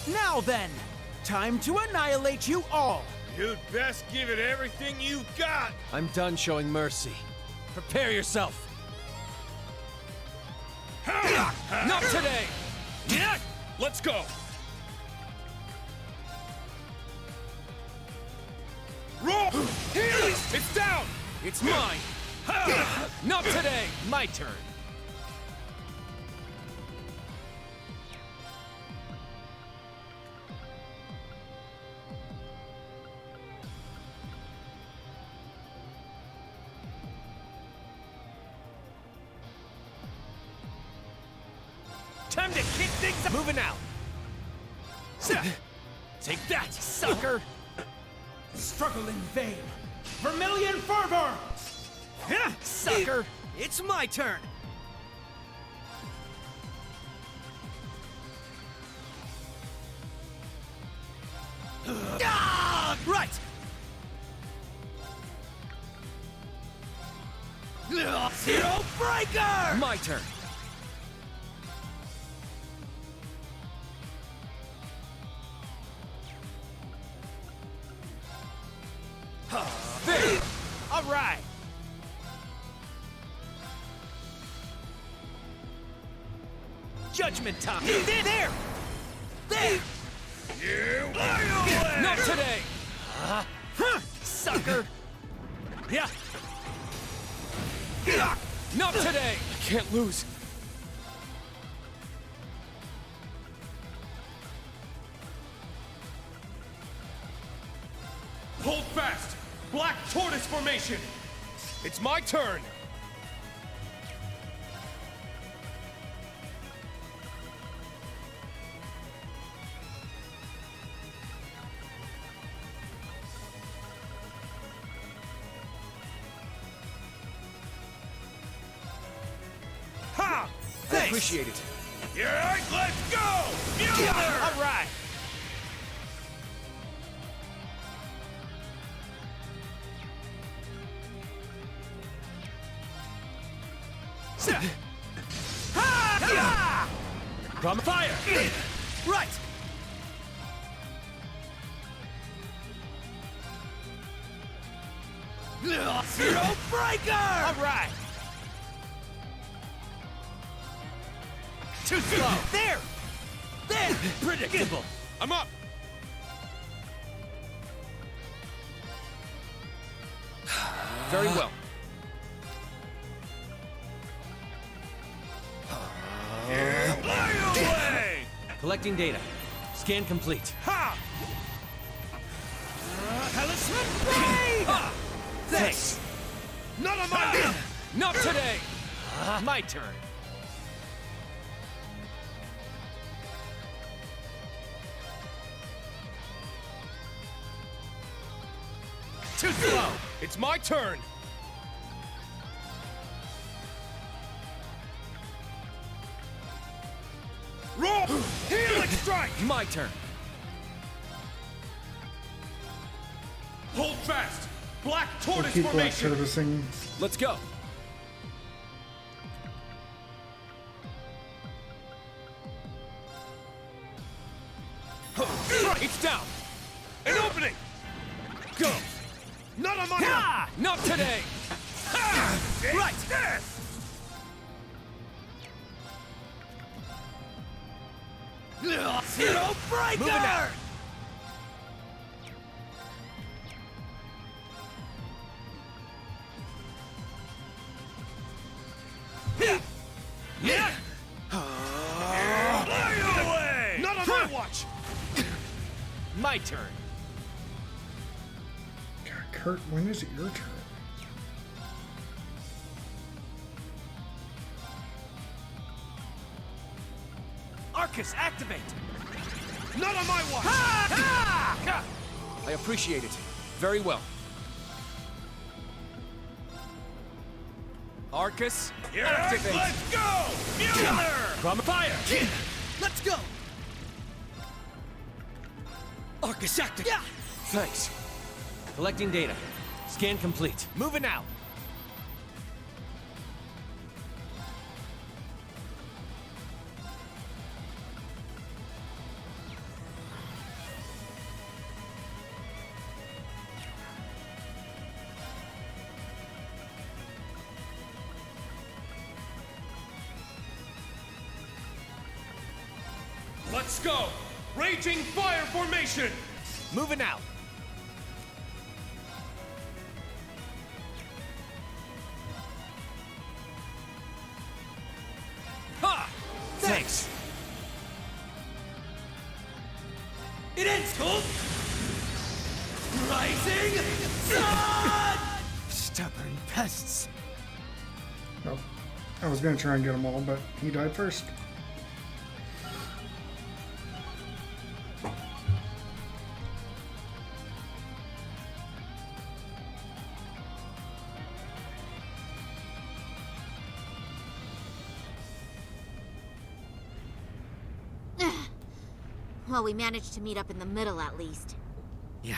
Now then, time to annihilate you all! You'd best give it everything you've got! I'm done showing mercy. Prepare yourself! Not today! Yeah! Let's go! Roll! It's down! It's mine! Not today! My turn! Time to kick things up! Moving out! Take that, sucker! Struggle in vain! Vermilion fervor! Sucker! It's my turn! Right! Zero breaker! My turn! There! All right! Judgment time! There! There! You! Not today! Sucker! Yeah! Not today! I can't lose! Hold fast! Black Tortoise formation! It's my turn! Ha! I appreciate it. Alright, let's go! Mueller! All right! From fire! Right! Zero breaker! All right! Too slow! There! There! Predictable! I'm up! Very well. Fly away! Collecting data. Scan complete. Ha! Talisman blade! Thanks! Not on my... Not today! My turn. Too slow! It's my turn! Roll! Helix strike! My turn. Hold fast! Black We'll Tortoise keep black formation! servicing. Let's go. It's down. An opening! Go. Not on my... Ah! Not today. Right! Zero breaker! Moving out. Yeah! Fly away! Not on my watch! My turn. God, Kurt, when is it your turn? Arcus, activate! Not on my watch! I appreciate it. Very well. Arcus, Alright, activate. let's go! Mueller! From fire. Let's go! Arcus, activate! Yeah! Thanks. Collecting data. Scan complete. Moving out. Let's go! Raging fire formation! Moving out. Ha! Thanks. It ends, Colt! Rising Sun! Stubborn pests. Oh, I was gonna try and get them all, but he died first. Well, we managed to meet up in the middle at least. Yeah.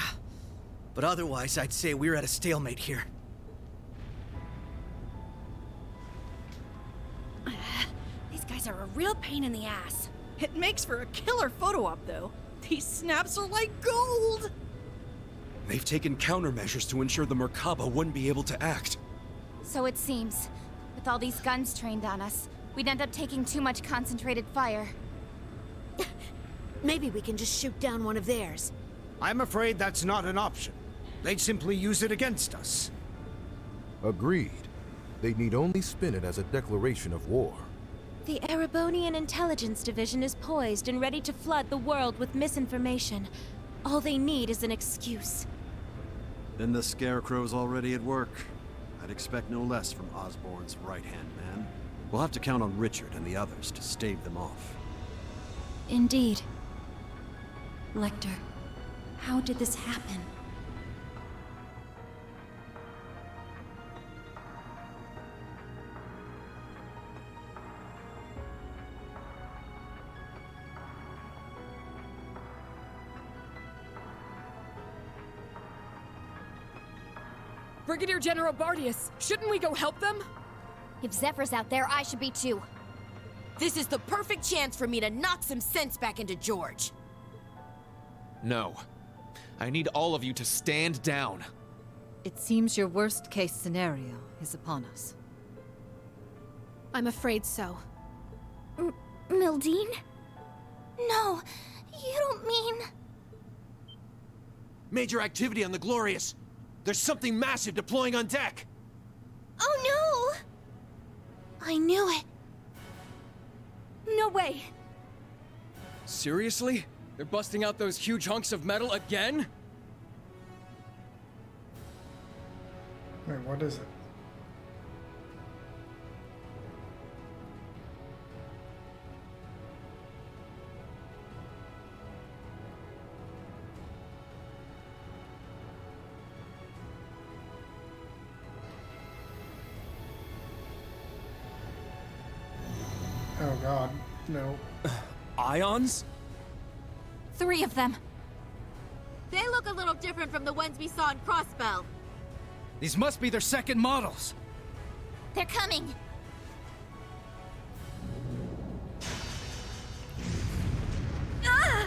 But otherwise, I'd say we're at a stalemate here. These guys are a real pain in the ass. It makes for a killer photo op, though. These snaps are like gold! They've taken countermeasures to ensure the Merkaba wouldn't be able to act. So it seems. With all these guns trained on us, we'd end up taking too much concentrated fire. Maybe we can just shoot down one of theirs. I'm afraid that's not an option. They'd simply use it against us. Agreed. They'd need only spin it as a declaration of war. The Erebonian Intelligence Division is poised and ready to flood the world with misinformation. All they need is an excuse. Then the Scarecrow's already at work. I'd expect no less from Osborne's right-hand man. We'll have to count on Richard and the others to stave them off. Indeed. Lecter, how did this happen? Brigadier General Bardius, shouldn't we go help them? If Zephyr's out there, I should be too. This is the perfect chance for me to knock some sense back into George. No. I need all of you to stand down. It seems your worst-case scenario is upon us. I'm afraid so. Mildine? No, you don't mean... Major activity on the Glorious. There's something massive deploying on deck. Oh no! I knew it. No way. Seriously? They're busting out those huge hunks of metal again? Wait, what is it? Oh god, no. Ions? 3 of them. They look a little different from the ones we saw in Crossbell. These must be their second models. They're coming. Ah!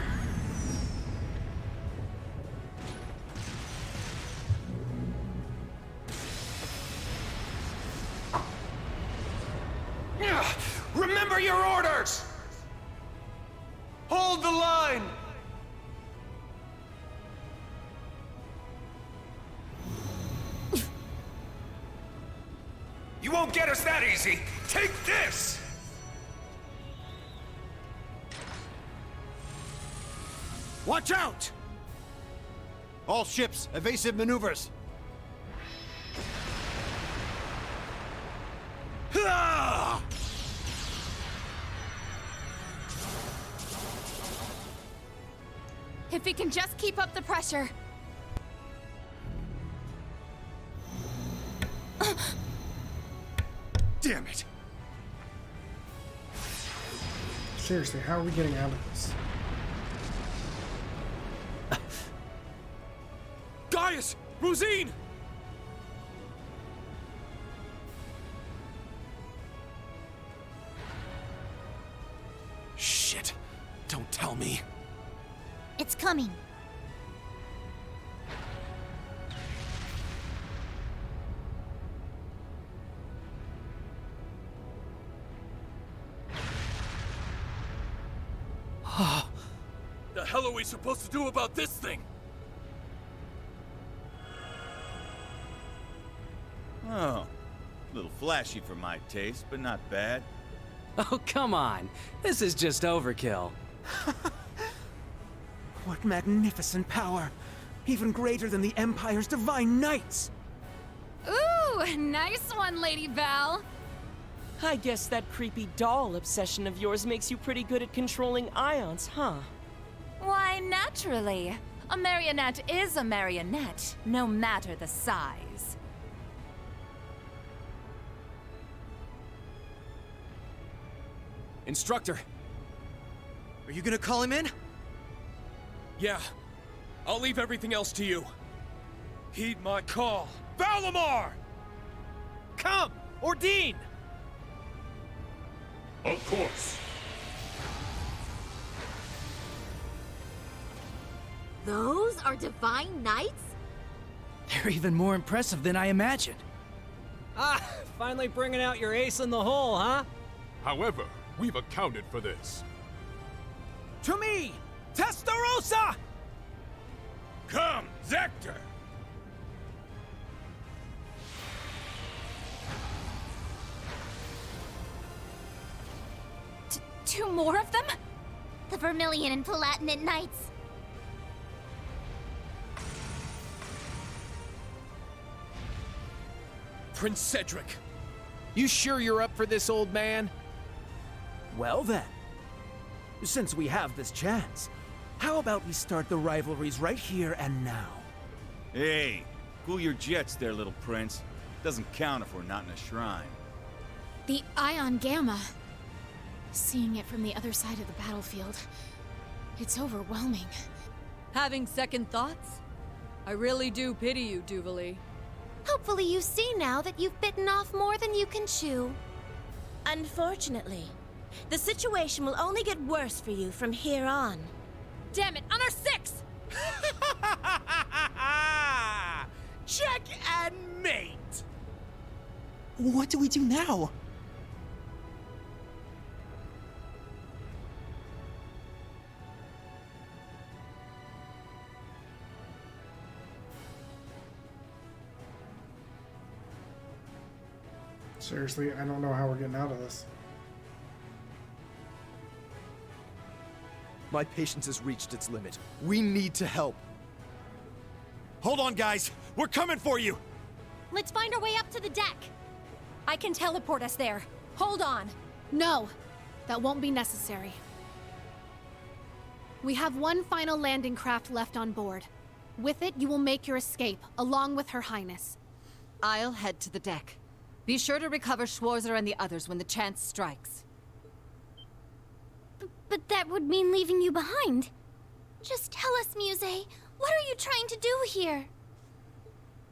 Remember your orders! Hold the line! You won't get us that easy! Take this! Watch out! All ships, evasive maneuvers! Ah! If we can just keep up the pressure. Damn it! Seriously, how are we getting out of this? Gaius! Rosine! Shit. Don't tell me. It's coming. The hell are we supposed to do about this thing? Oh, a little flashy for my taste, but not bad. Oh, come on. This is just overkill. What magnificent power! Even greater than the Empire's divine knights! Ooh, nice one, Lady Val. I guess that creepy doll obsession of yours makes you pretty good at controlling ions, huh? Why, naturally. A marionette is a marionette, no matter the size. Instructor. Are you gonna call him in? Yeah. I'll leave everything else to you. Heed my call. Valimar! Come! Ordine! Of course. Those are divine knights? They're even more impressive than I imagined. Ah, finally bringing out your ace in the hole, huh? However, we've accounted for this. To me! Testarossa! Come, Zector! Two more of them? The Vermilion and Palatinate Knights. Prince Cedric. You sure you're up for this, old man? Well then, since we have this chance, how about we start the rivalries right here and now? Hey, cool your jets there, little prince. Doesn't count if we're not in a shrine. The Ion Gamma. Seeing it from the other side of the battlefield, it's overwhelming. Having second thoughts? I really do pity you, Duvalie. Hopefully you see now that you've bitten off more than you can chew. Unfortunately, the situation will only get worse for you from here on. Damn it, on our six! Check and mate! What do we do now? Seriously, I don't know how we're getting out of this. My patience has reached its limit. We need to help. Hold on, guys! We're coming for you! Let's find our way up to the deck. I can teleport us there. Hold on. No, that won't be necessary. We have one final landing craft left on board. With it, you will make your escape, along with Her Highness. I'll head to the deck. Be sure to recover Schwarzer and the others when the chance strikes. But that would mean leaving you behind. Just tell us, Muse, what are you trying to do here?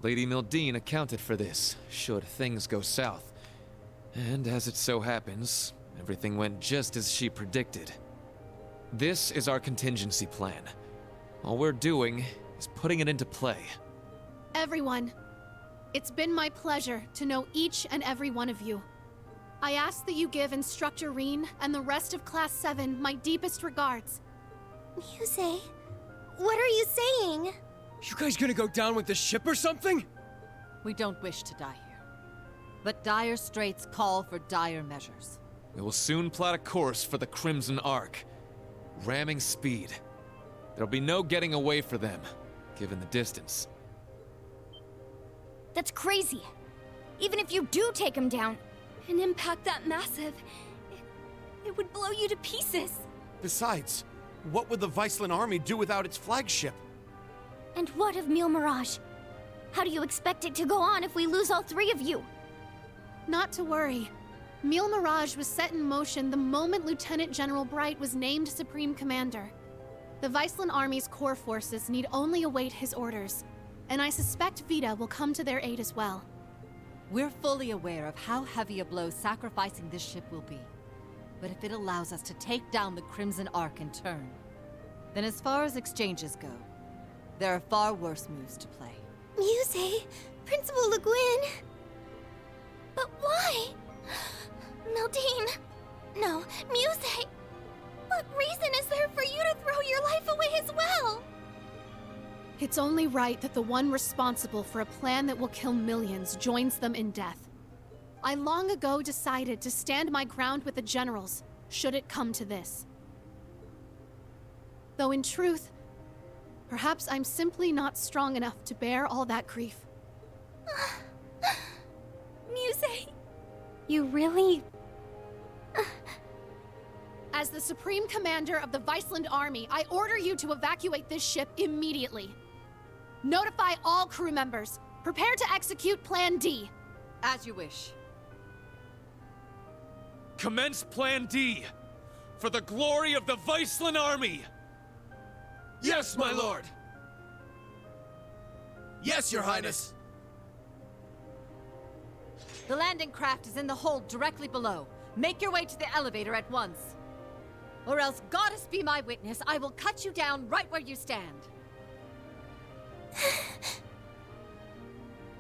Lady Mildine accounted for this, should things go south. And as it so happens, everything went just as she predicted. This is our contingency plan. All we're doing is putting it into play. Everyone, it's been my pleasure to know each and every one of you. I ask that you give Instructor Rean and the rest of Class 7 my deepest regards. Muse, what are you saying? You guys gonna go down with the ship or something? We don't wish to die here. But dire straits call for dire measures. We will soon plot a course for the Crimson Arc. Ramming speed. There'll be no getting away for them, given the distance. That's crazy. Even if you do take him down, an impact that massive, it would blow you to pieces. Besides, what would the Viceland army do without its flagship? And what of Mille Mirage? How do you expect it to go on if we lose all three of you? Not to worry. Mille Mirage was set in motion the moment Lieutenant General Bright was named Supreme Commander. The Viceland Army's core forces need only await his orders, and I suspect Vita will come to their aid as well. We're fully aware of how heavy a blow sacrificing this ship will be. But if it allows us to take down the Crimson Arc in turn, then as far as exchanges go, there are far worse moves to play. Muse, Principal Le Guin. But why? Mildine. No, Muse. What reason is there for It's only right that the one responsible for a plan that will kill millions joins them in death. I long ago decided to stand my ground with the generals, should it come to this. Though in truth, perhaps I'm simply not strong enough to bear all that grief. Muse! You really... As the Supreme Commander of the Viceland Army, I order you to evacuate this ship immediately. Notify all crew members. Prepare to execute Plan D. As you wish. Commence Plan D! For the glory of the Viceland Army! Yes, my lord! Yes, your highness! The landing craft is in the hold directly below. Make your way to the elevator at once. Or else, goddess be my witness, I will cut you down right where you stand.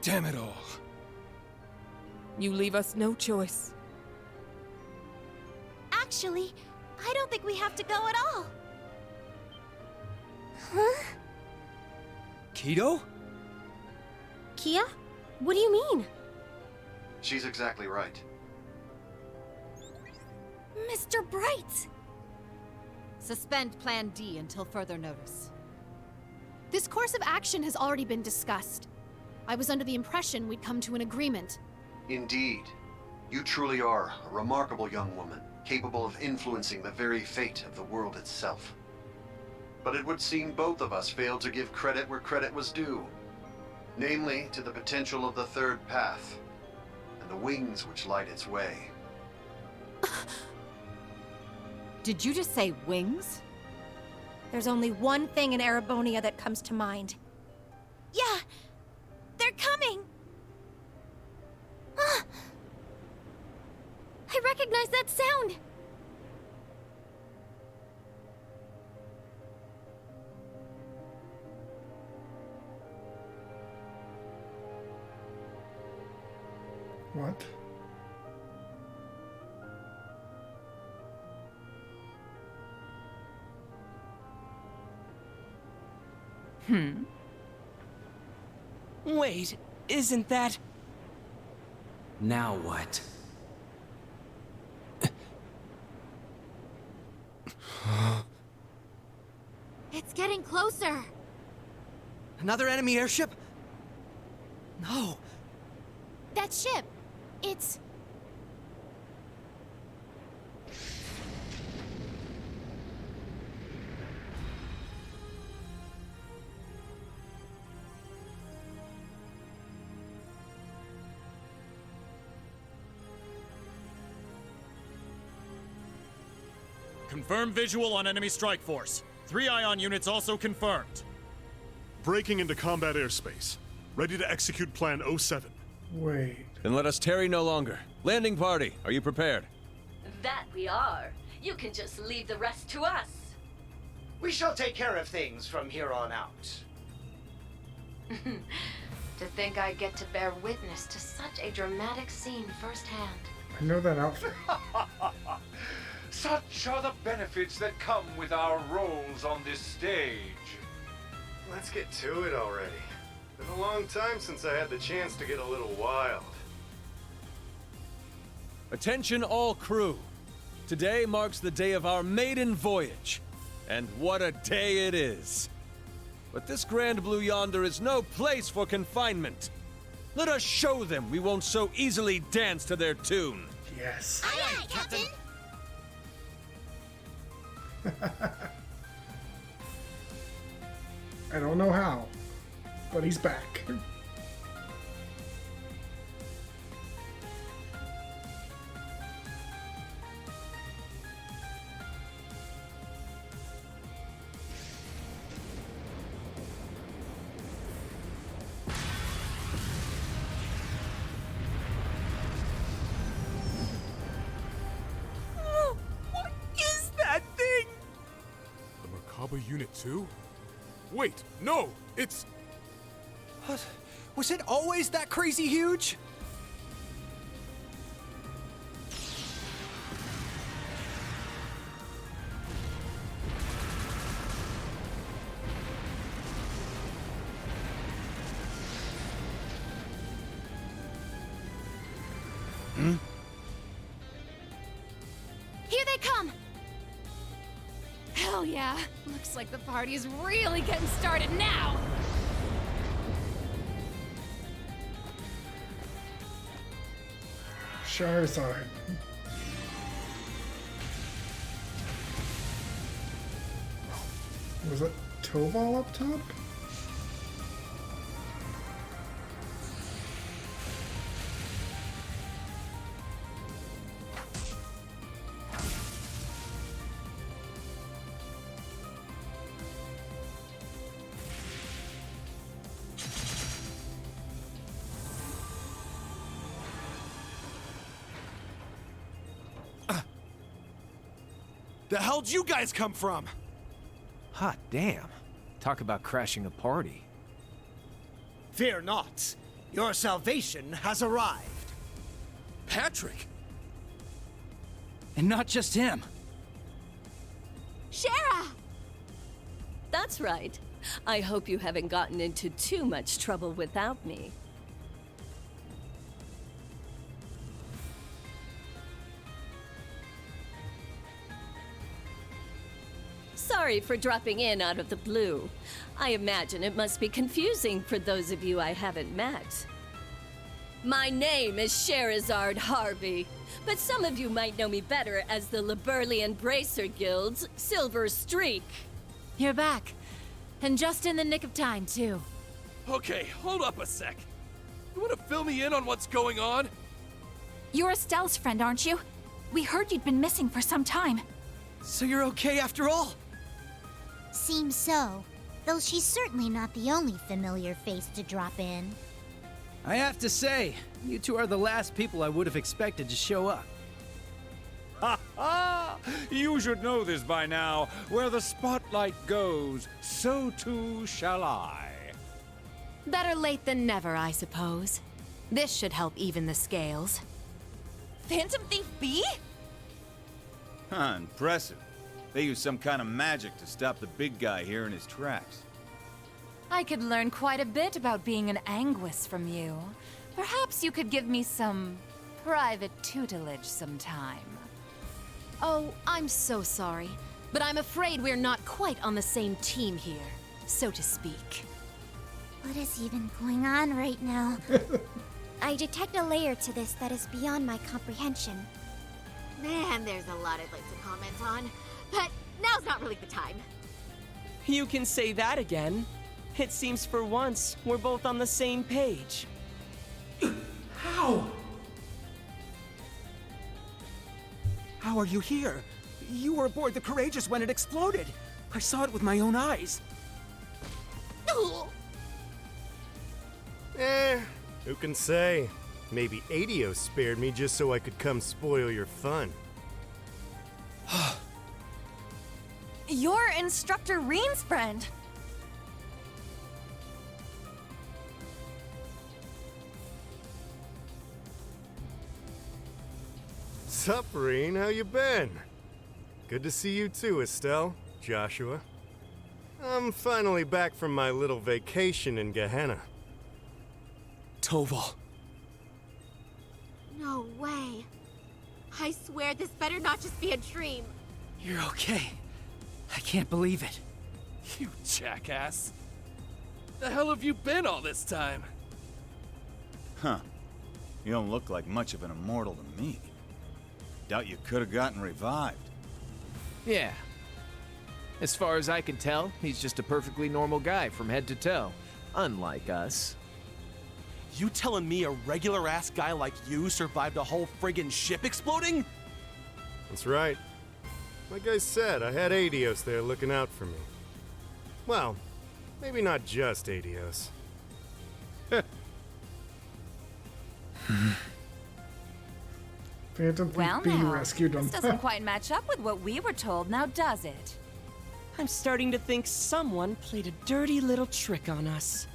Damn it all. You leave us no choice. Actually, I don't think we have to go at all. Huh? Kido? Kia? What do you mean? She's exactly right. Mr. Bright! Suspend Plan D until further notice. This course of action has already been discussed. I was under the impression we'd come to an agreement. Indeed. You truly are a remarkable young woman, capable of influencing the very fate of the world itself. But it would seem both of us failed to give credit where credit was due. Namely, to the potential of the third path, and the wings which light its way. Did you just say wings? There's only one thing in Erebonia that comes to mind. Yeah! They're coming! I recognize that sound! What? Wait, isn't that... Now what? It's getting closer. Another enemy airship? No. That ship! It's... Confirm visual on enemy strike force. 3 ion units also confirmed. Breaking into combat airspace. Ready to execute Plan 07. Wait. Then let us tarry no longer. Landing party, are you prepared? That we are. You can just leave the rest to us. We shall take care of things from here on out. To think I get to bear witness to such a dramatic scene firsthand. I know that outfit. Such are the benefits that come with our roles on this stage. Let's get to it already. Been a long time since I had the chance to get a little wild. Attention all crew. Today marks the day of our maiden voyage. And what a day it is. But this Grand Blue yonder is no place for confinement. Let us show them we won't so easily dance to their tune. Yes. Aye, aye, Captain! I don't know how, but he's back. What is that thing? The Merkaba Unit 2? Wait, no! It's... What? Was it always that crazy huge? Hell yeah. Looks like the party's really getting started now. Charizard. Was it Toval up top? The hell'd you guys come from? Hot damn. Talk about crashing a party. Fear not. Your salvation has arrived. Patrick! And not just him. Shara! That's right. I hope you haven't gotten into too much trouble without me. Sorry for dropping in out of the blue. I imagine it must be confusing for those of you I haven't met. My name is Sherazard Harvey, but some of you might know me better as the Liberlian Bracer Guild's Silver Streak. You're back. And just in the nick of time, too. Okay, hold up a sec. You want to fill me in on what's going on? You're Estelle's friend, aren't you? We heard you'd been missing for some time. So you're okay after all? Seems so. Though she's certainly not the only familiar face to drop in. I have to say, you two are the last people I would have expected to show up. Ha ha! You should know this by now. Where the spotlight goes, so too shall I. Better late than never, I suppose. This should help even the scales. Phantom Thief B? Huh, impressive. They use some kind of magic to stop the big guy here in his tracks. I could learn quite a bit about being an Anguis from you. Perhaps you could give me some private tutelage sometime. Oh, I'm so sorry. But I'm afraid we're not quite on the same team here, so to speak. What is even going on right now? I detect a layer to this that is beyond my comprehension. Man, there's a lot I'd like to comment on. But now's not really the time. You can say that again. It seems for once we're both on the same page. How? How are you here? You were aboard the Courageous when it exploded. I saw it with my own eyes. Who can say? Maybe Adios spared me just so I could come spoil your fun. You're Instructor Rean's friend. Sup, Rean? How you been? Good to see you too, Estelle, Joshua. I'm finally back from my little vacation in Gehenna. Toval. No way. I swear this better not just be a dream. You're okay. I can't believe it. You jackass. The hell have you been all this time? Huh. You don't look like much of an immortal to me. Doubt you could have gotten revived. Yeah. As far as I can tell, he's just a perfectly normal guy from head to toe. Unlike us. You telling me a regular-ass guy like you survived a whole friggin' ship exploding? That's right. Like I said, I had Adios there looking out for me. Well, maybe not just Adios. Phantom Well, Thief B now, rescued him. this doesn't quite match up with what we were told, now does it? I'm starting to think someone played a dirty little trick on us.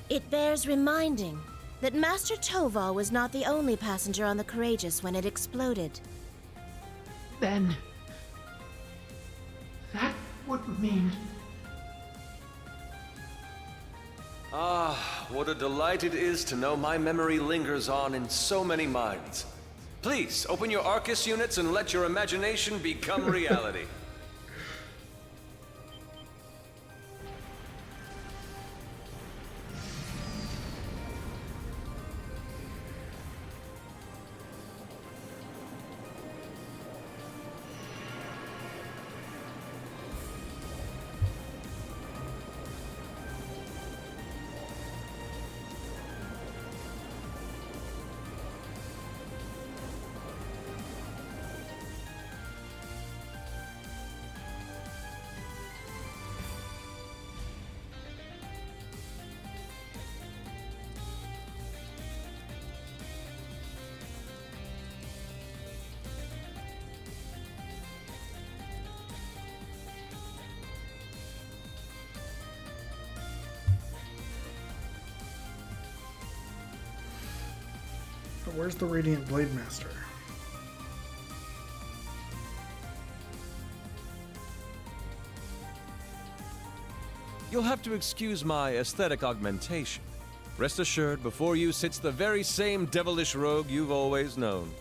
It bears reminding that Master Toval was not the only passenger on the Courageous when it exploded. Then... that would mean... Ah, what a delight it is to know my memory lingers on in so many minds. Please, open your Arcus units and let your imagination become reality. So where's the Radiant Blade Master? You'll have to excuse my aesthetic augmentation. Rest assured, before you sits the very same devilish rogue you've always known.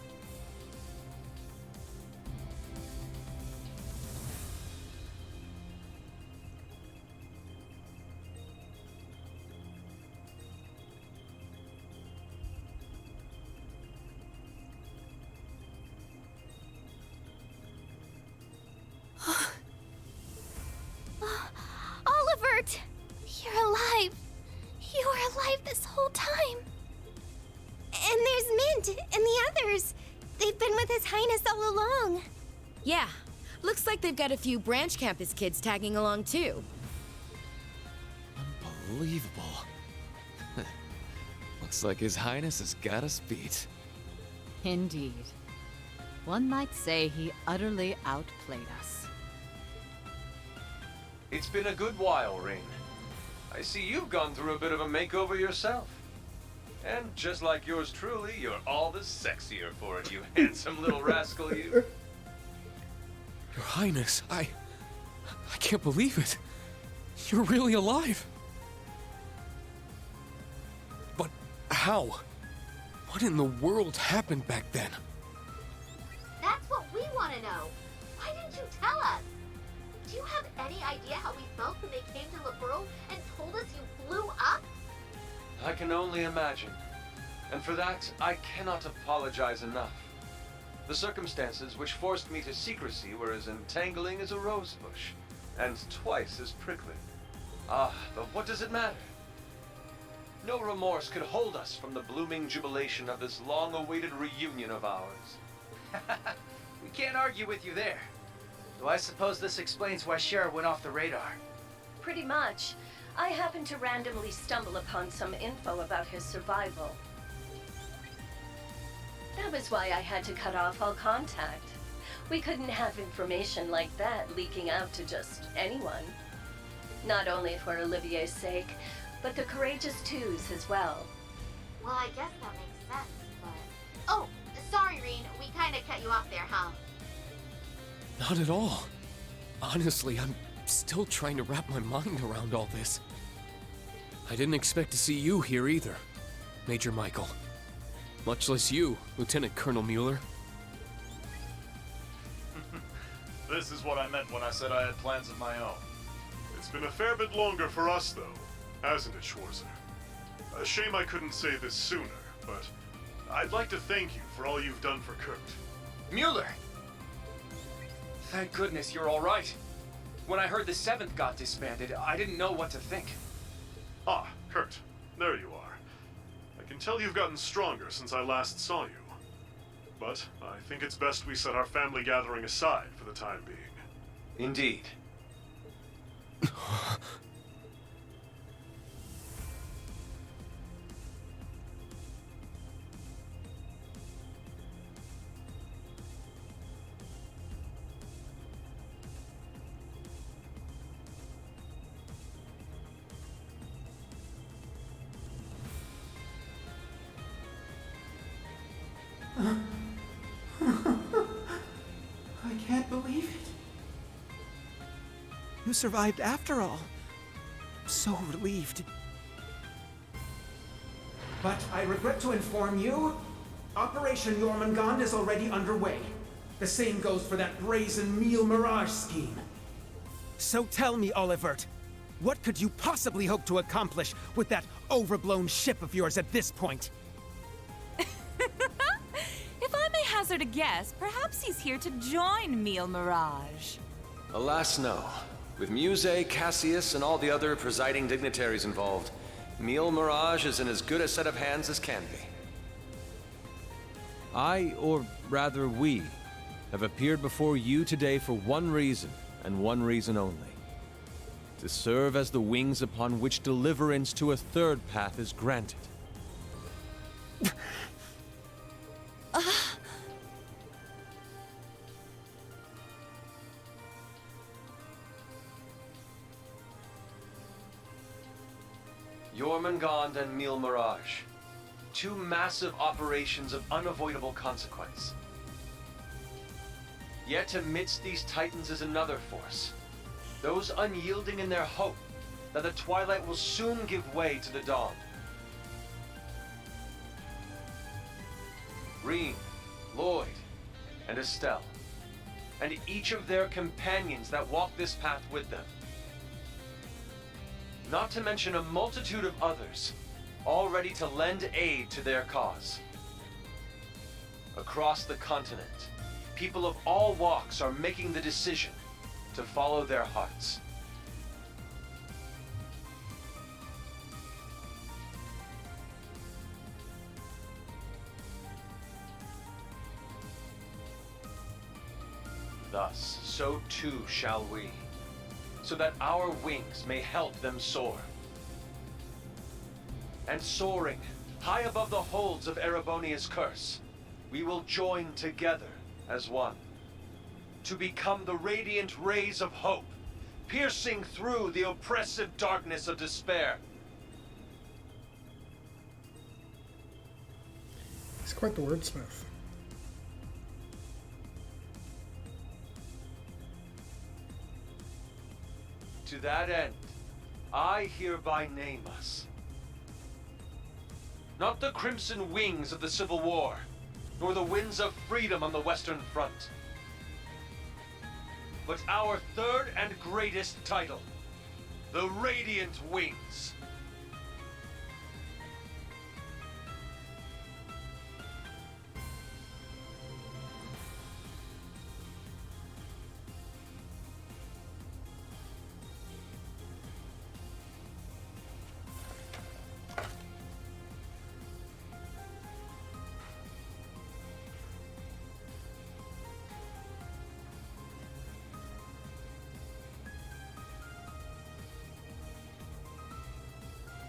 Olivert! You're alive! You were alive this whole time! And there's Mint and the others! They've been with His Highness all along! Yeah, looks like they've got a few branch campus kids tagging along too. Unbelievable. Looks like His Highness has got us beat. Indeed. One might say he utterly outplayed us. It's been a good while, Rean. I see you've gone through a bit of a makeover yourself. And just like yours truly, you're all the sexier for it, you handsome little rascal, you. Your Highness, I can't believe it. You're really alive. But how? What in the world happened back then? That's what we want to know. Why didn't you tell us? Do you have any idea how we felt when they came to Lebreau and told us you blew up? I can only imagine. And for that, I cannot apologize enough. The circumstances which forced me to secrecy were as entangling as a rosebush, and twice as prickly. Ah, but what does it matter? No remorse could hold us from the blooming jubilation of this long-awaited reunion of ours. We can't argue with you there. Though I suppose this explains why Sheriff went off the radar. Pretty much. I happened to randomly stumble upon some info about his survival. That was why I had to cut off all contact. We couldn't have information like that leaking out to just anyone. Not only for Olivier's sake, but the Courageous Two's as well. Well, I guess that makes sense, but... Oh, sorry, Rean. We kinda cut you off there, huh? Not at all. Honestly, I'm still trying to wrap my mind around all this. I didn't expect to see you here either, Major Michael. Much less you, Lieutenant Colonel Mueller. This is what I meant when I said I had plans of my own. It's been a fair bit longer for us, though, hasn't it, Schwarzer? A shame I couldn't say this sooner, but I'd like to thank you for all you've done for Kurt. Mueller! Thank goodness you're all right. When I heard the 7th got disbanded, I didn't know what to think. Ah, Kurt, there you are. I can tell you've gotten stronger since I last saw you. But I think it's best we set our family gathering aside for the time being. Indeed. I can't believe it. You survived after all. I'm so relieved. But I regret to inform you, Operation Jormungand is already underway. The same goes for that brazen Meal Mirage scheme. So tell me, Olivert, what could you possibly hope to accomplish with that overblown ship of yours at this point? If I may hazard a guess, perhaps he's here to join Meal Mirage. Alas, no. With Muse, Cassius, and all the other presiding dignitaries involved, Meal Mirage is in as good a set of hands as can be. I, or rather we, have appeared before you today for one reason, and one reason only. To serve as the wings upon which deliverance to a third path is granted. Jormungand and Meal Mirage. two massive operations of unavoidable consequence. Yet amidst these titans is another force, those unyielding in their hope that the twilight will soon give way to the dawn. Rean, Lloyd, and Estelle, and each of their companions that walk this path with them. Not to mention a multitude of others, all ready to lend aid to their cause. Across the continent, people of all walks are making the decision to follow their hearts. Thus, so too shall we, so that our wings may help them soar. And soaring, high above the holds of Erebonia's curse, we will join together as one, to become the radiant rays of hope, piercing through the oppressive darkness of despair. He's quite the wordsmith. To that end, I hereby name us. Not the crimson wings of the Civil War, nor the winds of freedom on the Western Front, but our third and greatest title, the Radiant Wings.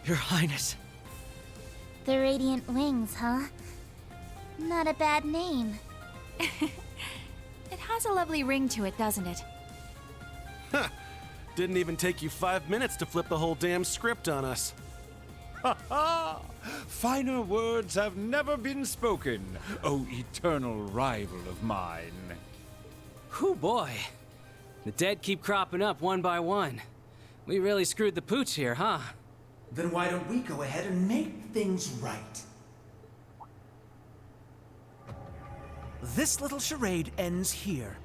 Your Highness. The Radiant Wings, huh? Not a bad name. It has a lovely ring to it, doesn't it? Huh. Didn't even take you 5 minutes to flip the whole damn script on us. Ha ha! Finer words have never been spoken, O eternal rival of mine. Whew, boy. The dead keep cropping up one by one. We really screwed the pooch here, huh? Then why don't we go ahead and make things right? This little charade ends here.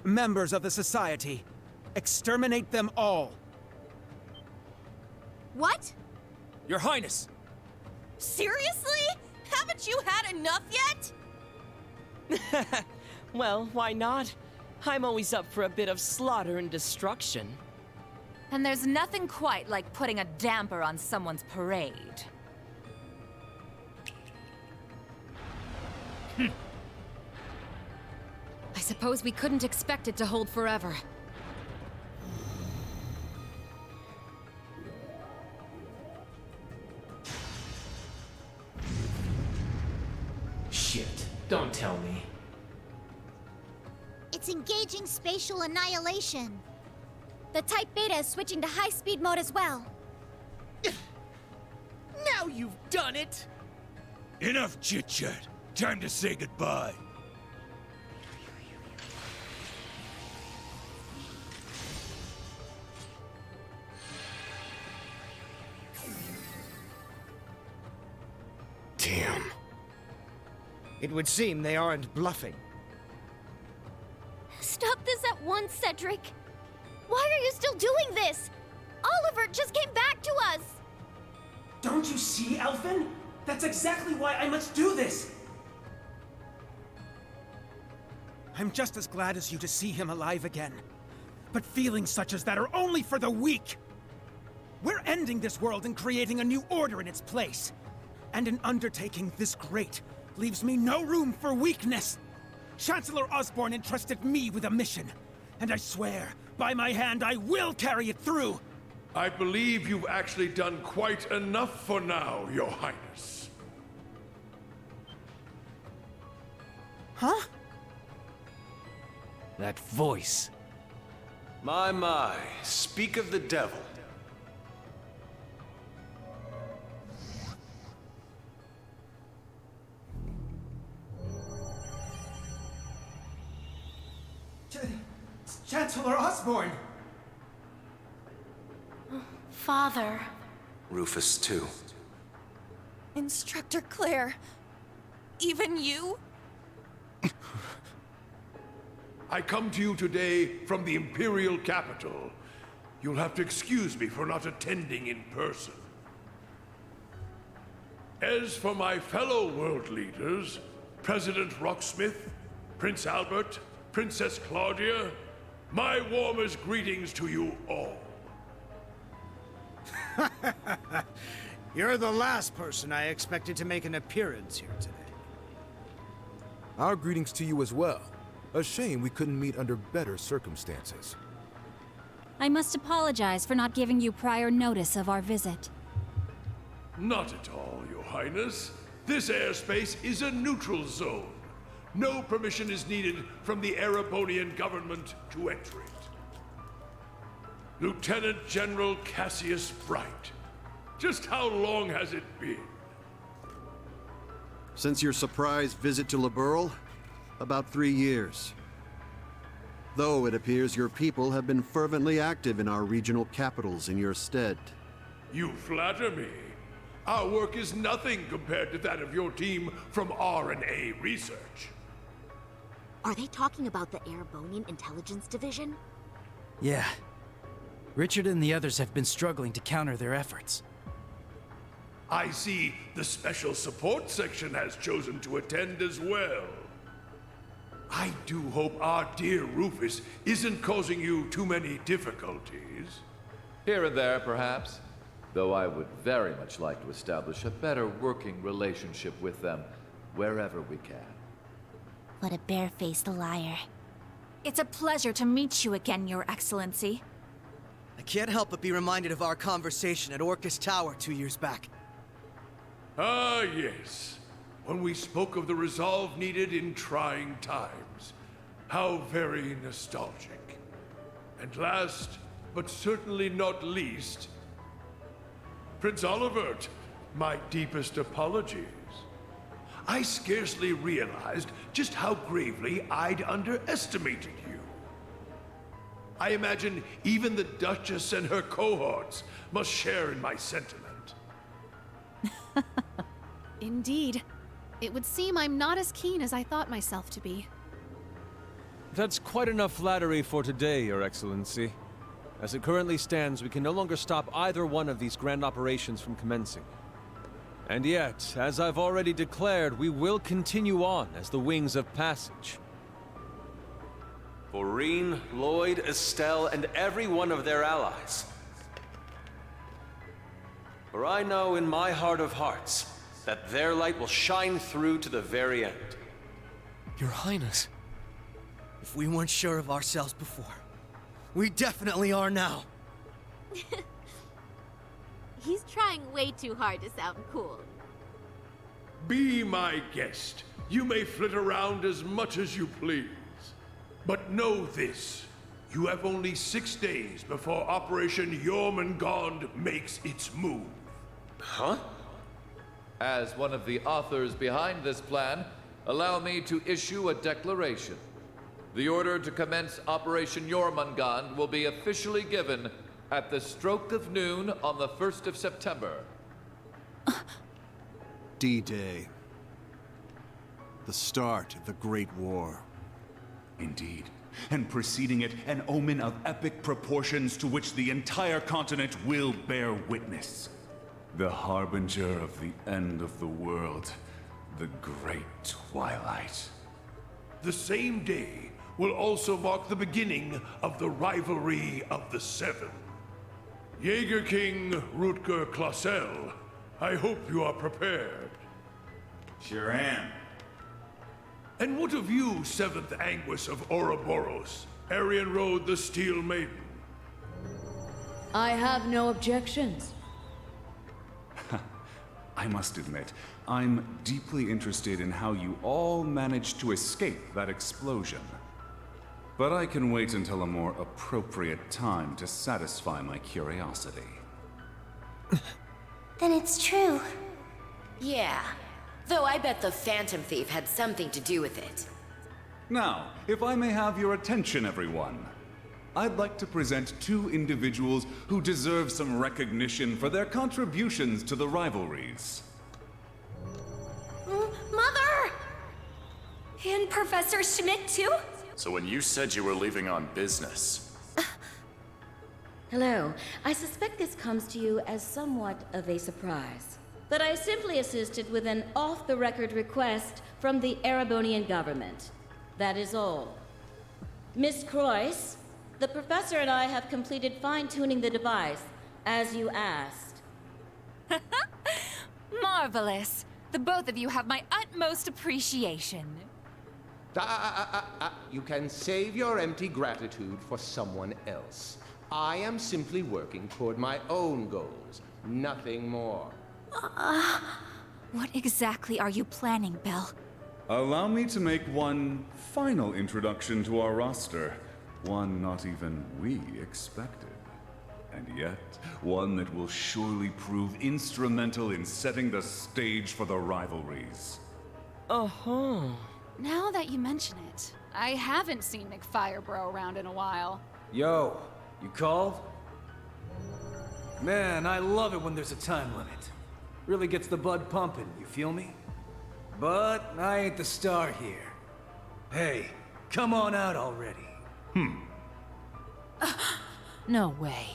Members of the Society, exterminate them all. What? Your Highness! Seriously? Haven't you had enough yet? Well, why not? I'm always up for a bit of slaughter and destruction. And there's nothing quite like putting a damper on someone's parade. I suppose we couldn't expect it to hold forever. Shit, don't tell me. It's engaging spatial annihilation. The Type Beta is switching to high-speed mode as well. Now you've done it! Enough chit-chat. Time to say goodbye. Damn. It would seem they aren't bluffing. Stop this at once, Cedric. Why are you still doing this? Oliver just came back to us. Don't you see, Elfin? That's exactly why I must do this! I'm just as glad as you to see him alive again. But feelings such as that are only for the weak! We're ending this world and creating a new order in its place. And an undertaking this great leaves me no room for weakness. Chancellor Osborne entrusted me with a mission. And I swear, by my hand, I will carry it through! I believe you've actually done quite enough for now, Your Highness. Huh? That voice. My, speak of the devil. Chancellor Osborne! Father. Rufus, too. Instructor Claire. Even you? I come to you today from the Imperial capital. You'll have to excuse me for not attending in person. As for my fellow world leaders, President Rocksmith, Prince Albert, Princess Claudia, my warmest greetings to you all. You're the last person I expected to make an appearance here today. Our greetings to you as well. A shame we couldn't meet under better circumstances. I must apologize for not giving you prior notice of our visit. Not at all, Your Highness. This airspace is a neutral zone. No permission is needed from the Erebonian government to enter it. Lieutenant General Cassius Bright. Just how long has it been? Since your surprise visit to Liberl? About 3 years. Though it appears your people have been fervently active in our regional capitals in your stead. You flatter me. Our work is nothing compared to that of your team from R&A Research. Are they talking about the Erebonian Intelligence Division? Yeah. Richard and the others have been struggling to counter their efforts. I see the Special Support Section has chosen to attend as well. I do hope our dear Rufus isn't causing you too many difficulties. Here and there, perhaps. Though I would very much like to establish a better working relationship with them wherever we can. What a barefaced liar. It's a pleasure to meet you again, Your Excellency. I can't help but be reminded of our conversation at Orcus Tower 2 years back. Ah, yes. When we spoke of the resolve needed in trying times. How very nostalgic. And last, but certainly not least, Prince Olivert, my deepest apologies. I scarcely realized just how gravely I'd underestimated you. I imagine even the Duchess and her cohorts must share in my sentiment. Indeed. It would seem I'm not as keen as I thought myself to be. That's quite enough flattery for today, Your Excellency. As it currently stands, we can no longer stop either one of these grand operations from commencing. And yet, as I've already declared, we will continue on as the Wings of Passage. For Rean, Lloyd, Estelle, and every one of their allies. For I know in my heart of hearts that their light will shine through to the very end. Your Highness. If we weren't sure of ourselves before, we definitely are now. He's trying way too hard to sound cool. Be my guest. You may flit around as much as you please. But know this. You have only 6 days before Operation Jormungand makes its move. Huh? As one of the authors behind this plan, allow me to issue a declaration. The order to commence Operation Jormungand will be officially given at the stroke of noon on the 1st of September. D-Day. The start of the Great War. Indeed. And preceding it, an omen of epic proportions to which the entire continent will bear witness. The harbinger of the end of the world. The Great Twilight. The same day will also mark the beginning of the rivalry of the Seven. Jaeger King Rutger Clausel, I hope you are prepared. Sure am. And what of you, 7th Anguis of Ouroboros, Arian Road the Steel Maiden? I have no objections. I must admit, I'm deeply interested in how you all managed to escape that explosion. But I can wait until a more appropriate time to satisfy my curiosity. Then it's true. Yeah. Though I bet the Phantom Thief had something to do with it. Now, if I may have your attention, everyone. I'd like to present two individuals who deserve some recognition for their contributions to the rivalries. Mother! And Professor Schmidt, too? So when you said you were leaving on business... Hello. I suspect this comes to you as somewhat of a surprise. But I simply assisted with an off-the-record request from the Erebonian government. That is all. Miss Croyce, the professor and I have completed fine-tuning the device, as you asked. Marvelous. The both of you have my utmost appreciation. You can save your empty gratitude for someone else. I am simply working toward my own goals, nothing more. What exactly are you planning, Bill? Allow me to make one final introduction to our roster. One not even we expected. And yet, one that will surely prove instrumental in setting the stage for the rivalries. Uh-huh. Now that you mention it, I haven't seen McFirebro around in a while. Yo, you called? Man, I love it when there's a time limit. Really gets the blood pumping, you feel me? But I ain't the star here. Hey, come on out already. No way.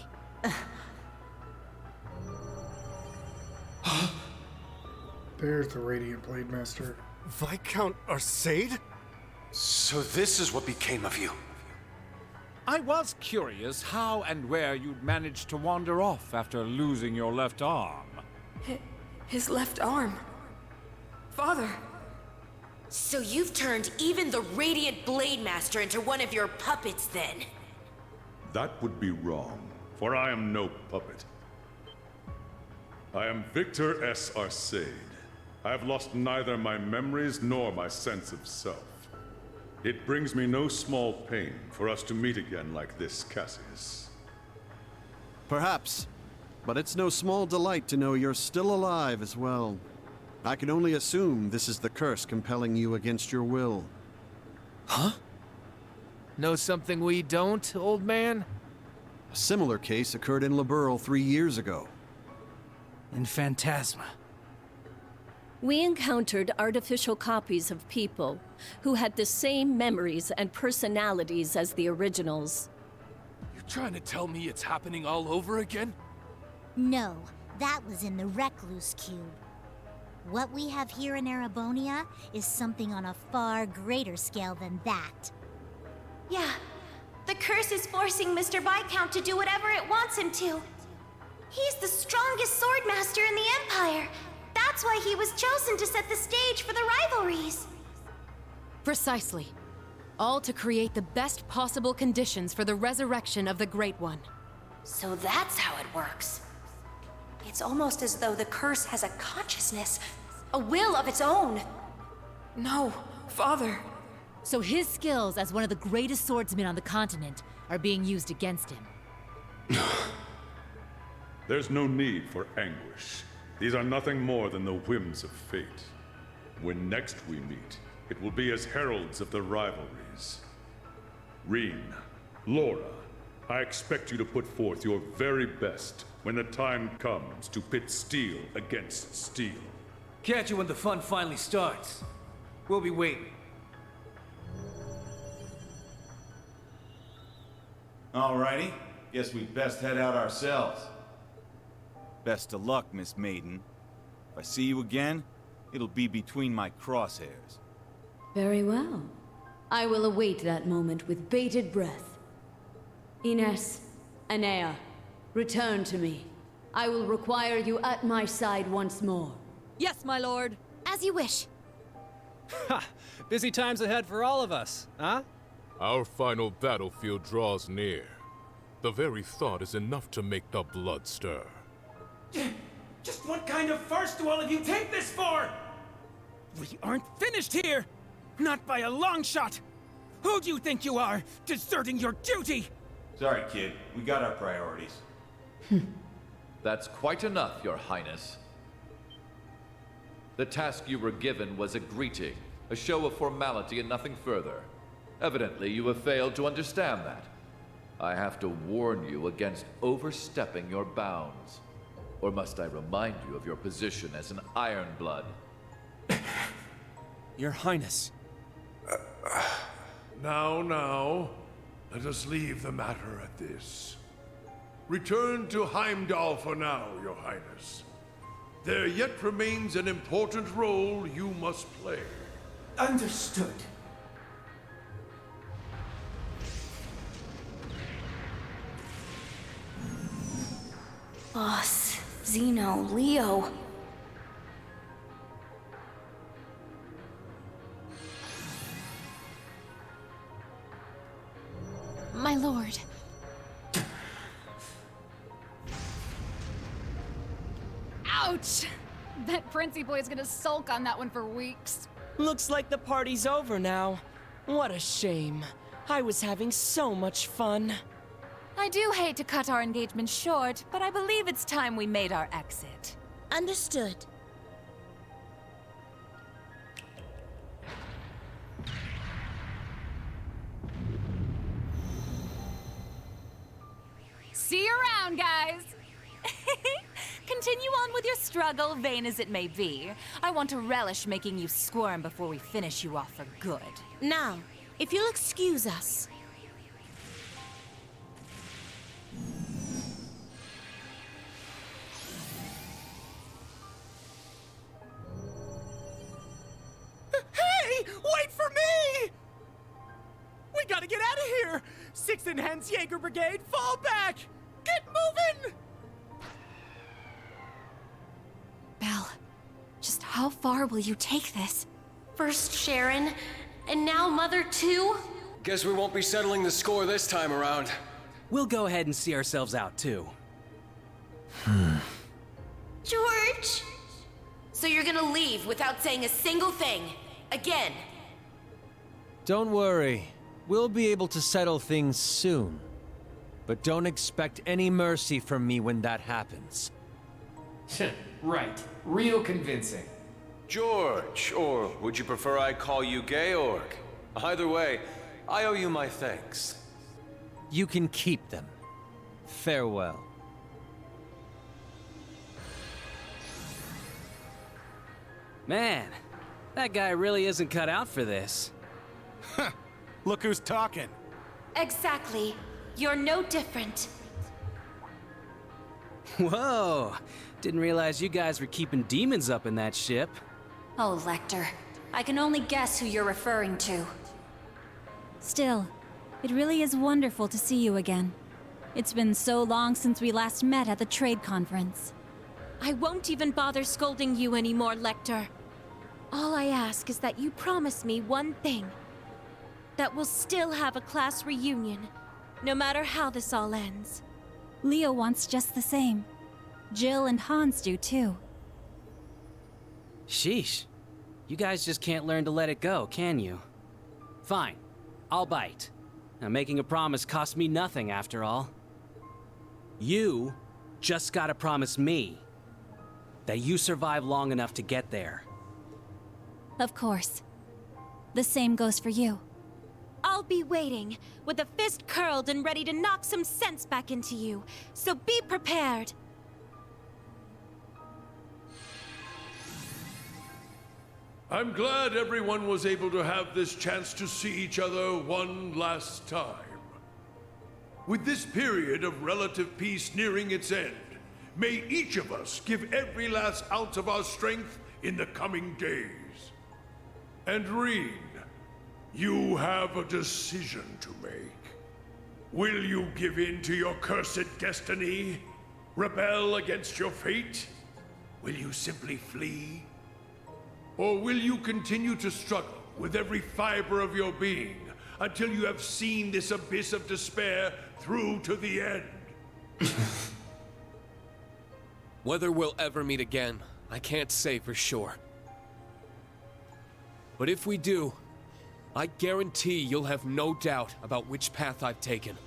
There's the Radiant Blade Master. Viscount Arcade? So this is what became of you. I was curious how and where you'd managed to wander off after losing your left arm. His left arm. Father! So you've turned even the Radiant Blade Master into one of your puppets, then? That would be wrong, for I am no puppet. I am Victor S. Arcade. I have lost neither my memories nor my sense of self. It brings me no small pain for us to meet again like this, Cassius. Perhaps, but it's no small delight to know you're still alive as well. I can only assume this is the curse compelling you against your will. Huh? Know something we don't, old man? A similar case occurred in Laburl 3 years ago. In Phantasma. We encountered artificial copies of people who had the same memories and personalities as the originals. You trying to tell me it's happening all over again? No, that was in the Recluse Cube. What we have here in Erebonia is something on a far greater scale than that. Yeah, the curse is forcing Mr. Viscount to do whatever it wants him to. He's the strongest swordmaster in the Empire. That's why he was chosen to set the stage for the rivalries. Precisely. All to create the best possible conditions for the resurrection of the Great One. So that's how it works. It's almost as though the curse has a consciousness, a will of its own. No, Father. So his skills as one of the greatest swordsmen on the continent are being used against him. There's no need for anguish. These are nothing more than the whims of fate. When next we meet, it will be as heralds of the rivalries. Rean, Laura, I expect you to put forth your very best when the time comes to pit steel against steel. Catch you when the fun finally starts. We'll be waiting. Alrighty, guess we'd best head out ourselves. Best of luck, Miss Maiden. If I see you again, it'll be between my crosshairs. Very well. I will await that moment with bated breath. Ines, Anea, return to me. I will require you at my side once more. Yes, my lord. As you wish. Ha! Busy times ahead for all of us, huh? Our final battlefield draws near. The very thought is enough to make the blood stir. Just what kind of farce do all of you take this for? We aren't finished here! Not by a long shot! Who do you think you are, deserting your duty? Sorry, kid. We got our priorities. That's quite enough, Your Highness. The task you were given was a greeting, a show of formality and nothing further. Evidently, you have failed to understand that. I have to warn you against overstepping your bounds. Or must I remind you of your position as an Ironblood? Your Highness. Now, let us leave the matter at this. Return to Heimdall for now, Your Highness. There yet remains an important role you must play. Understood. Boss, Zeno, Leo. My lord. Ouch! That Princey boy's gonna sulk on that one for weeks. Looks like the party's over now. What a shame. I was having so much fun. I do hate to cut our engagement short, but I believe it's time we made our exit. Understood. See you around, guys! Continue on with your struggle, vain as it may be. I want to relish making you squirm before we finish you off for good. Now, if you'll excuse us. Hey! Wait for me! We gotta get out of here! Sixth and Hens Jaeger Brigade, fall back! Get moving! Belle, just how far will you take this? First Sharon, and now Mother too? Guess we won't be settling the score this time around. We'll go ahead and see ourselves out, too. George! So you're gonna leave without saying a single thing? Again? Don't worry. We'll be able to settle things soon. But don't expect any mercy from me when that happens. Right. Real convincing. George, or would you prefer I call you Georg? Either way, I owe you my thanks. You can keep them. Farewell. Man, that guy really isn't cut out for this. Look who's talking. Exactly. You're no different. Whoa! Didn't realize you guys were keeping demons up in that ship. Oh, Lecter. I can only guess who you're referring to. Still, it really is wonderful to see you again. It's been so long since we last met at the trade conference. I won't even bother scolding you anymore, Lecter. All I ask is that you promise me one thing. That we'll still have a class reunion, no matter how this all ends. Leo wants just the same. Jill and Hans do too. Sheesh. You guys just can't learn to let it go, can you? Fine. I'll bite. Now, making a promise costs me nothing, after all. You just gotta promise me that you survive long enough to get there. Of course. The same goes for you. I'll be waiting, with a fist curled and ready to knock some sense back into you, so be prepared. I'm glad everyone was able to have this chance to see each other one last time. With this period of relative peace nearing its end, may each of us give every last ounce of our strength in the coming days. And Rean, you have a decision to make. Will you give in to your cursed destiny? Rebel against your fate? Will you simply flee? Or will you continue to struggle with every fiber of your being until you have seen this abyss of despair through to the end? Whether we'll ever meet again, I can't say for sure. But if we do, I guarantee you'll have no doubt about which path I've taken.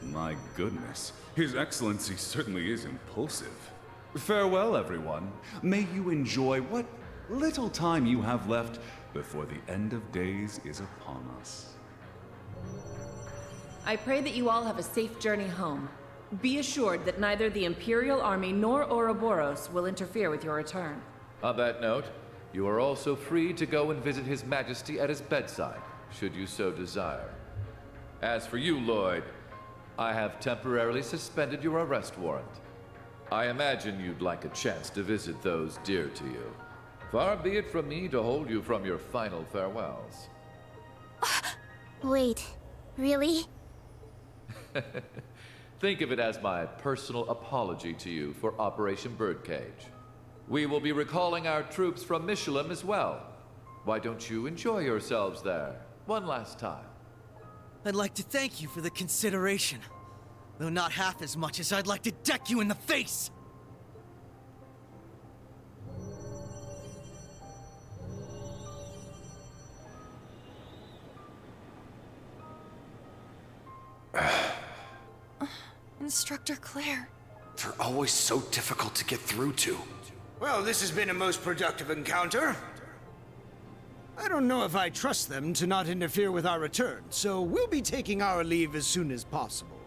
My goodness, His Excellency certainly is impulsive. Farewell, everyone. May you enjoy what little time you have left before the end of days is upon us. I pray that you all have a safe journey home. Be assured that neither the Imperial Army nor Ouroboros will interfere with your return. On that note, you are also free to go and visit His Majesty at his bedside, should you so desire. As for you, Lloyd, I have temporarily suspended your arrest warrant. I imagine you'd like a chance to visit those dear to you. Far be it from me to hold you from your final farewells. Wait, really? Think of it as my personal apology to you for Operation Birdcage. We will be recalling our troops from Michelin as well. Why don't you enjoy yourselves there one last time? I'd like to thank you for the consideration, though not half as much as I'd like to deck you in the face! Instructor Claire. They're always so difficult to get through to. Well, this has been a most productive encounter. I don't know if I trust them to not interfere with our return, so we'll be taking our leave as soon as possible.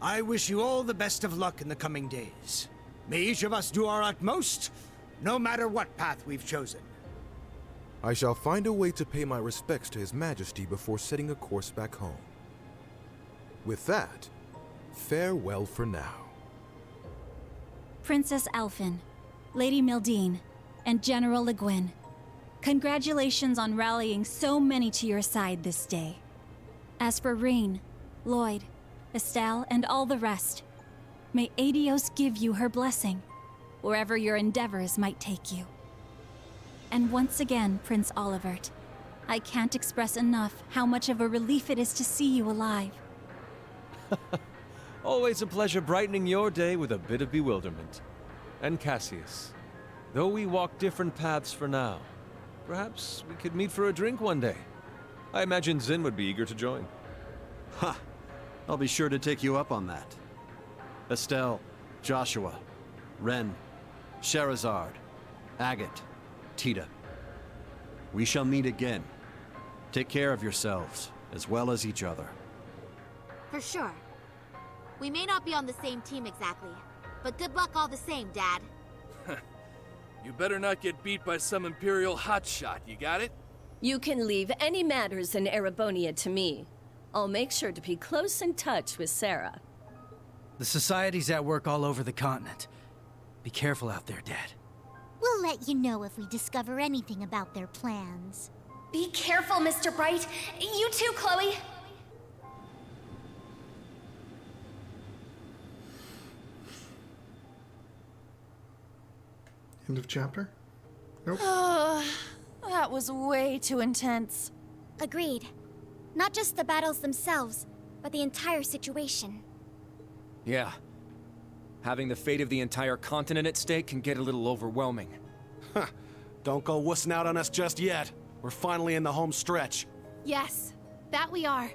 I wish you all the best of luck in the coming days. May each of us do our utmost, no matter what path we've chosen. I shall find a way to pay my respects to His Majesty before setting a course back home. With that, farewell for now. Princess Alphen, Lady Mildine, and General Le Guin, congratulations on rallying so many to your side this day. As for Rean, Lloyd, Estelle, and all the rest, may Adios give you her blessing, wherever your endeavors might take you. And once again, Prince Olivert, I can't express enough how much of a relief it is to see you alive. Always a pleasure brightening your day with a bit of bewilderment. And Cassius, though we walk different paths for now, perhaps we could meet for a drink one day. I imagine Zin would be eager to join. Ha! I'll be sure to take you up on that. Estelle, Joshua, Ren, Sherazard, Agate, Tita. We shall meet again. Take care of yourselves, as well as each other. For sure. We may not be on the same team exactly, but good luck all the same, Dad. You better not get beat by some Imperial hotshot, you got it? You can leave any matters in Erebonia to me. I'll make sure to be close in touch with Sarah. The Society's at work all over the continent. Be careful out there, Dad. We'll let you know if we discover anything about their plans. Be careful, Mr. Bright. You too, Chloe. End of chapter? Nope. That was way too intense. Agreed. Not just the battles themselves, but the entire situation. Yeah. Having the fate of the entire continent at stake can get a little overwhelming. Huh. Don't go wussing out on us just yet. We're finally in the home stretch. Yes, that we are.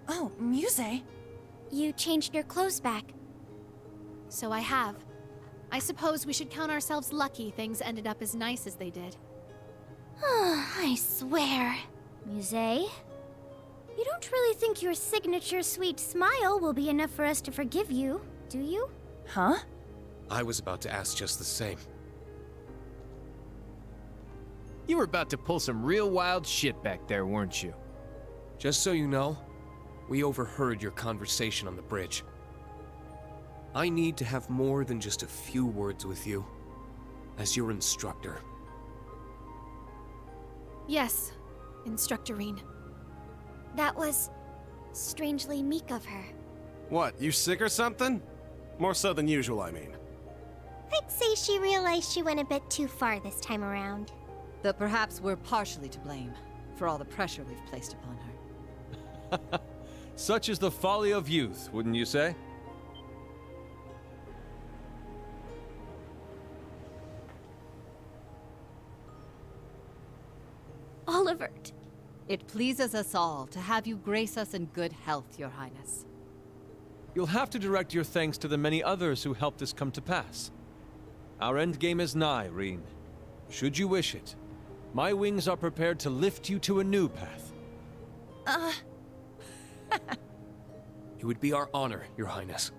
Oh, Muse. You changed your clothes back. So I have. I suppose we should count ourselves lucky things ended up as nice as they did. I swear. Muse? You don't really think your signature sweet smile will be enough for us to forgive you, do you? Huh? I was about to ask just the same. You were about to pull some real wild shit back there, weren't you? Just so you know, we overheard your conversation on the bridge. I need to have more than just a few words with you, as your instructor. Yes, Instructor Rean. That was strangely meek of her. What, you sick or something? More so than usual, I mean. I'd say she realized she went a bit too far this time around. Though perhaps we're partially to blame for all the pressure we've placed upon her. Such is the folly of youth, wouldn't you say? Olivert. It pleases us all to have you grace us in good health, Your Highness. You'll have to direct your thanks to the many others who helped this come to pass. Our endgame is nigh, Rean. Should you wish it, my wings are prepared to lift you to a new path. It would be our honor, Your Highness.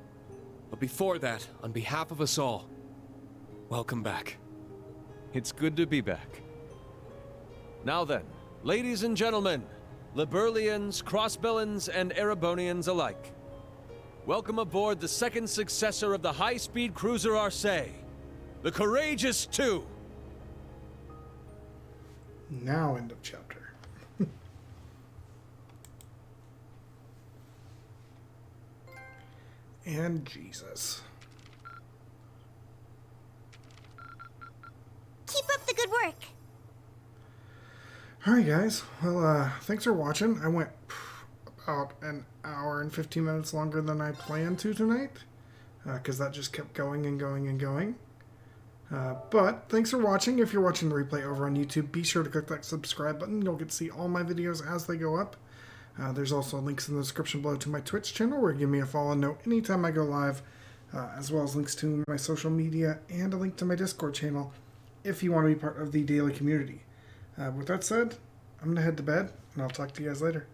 But before that, on behalf of us all, welcome back. It's good to be back. Now then, ladies and gentlemen, Liberlians, Crossbellans, and Erebonians alike, welcome aboard the second successor of the high-speed cruiser Arcee, the Courageous II. Now, end of chapter. And Jesus. Keep up the good work. Alright guys, well thanks for watching. I went about an hour and 15 minutes longer than I planned to tonight, because that just kept going and going and going. But thanks for watching. If you're watching the replay over on YouTube, be sure to click that subscribe button. You'll get to see all my videos as they go up. There's also links in the description below to my Twitch channel, where you give me a follow note anytime I go live, as well as links to my social media and a link to my Discord channel if you want to be part of the daily community. With that said, I'm going to head to bed, and I'll talk to you guys later.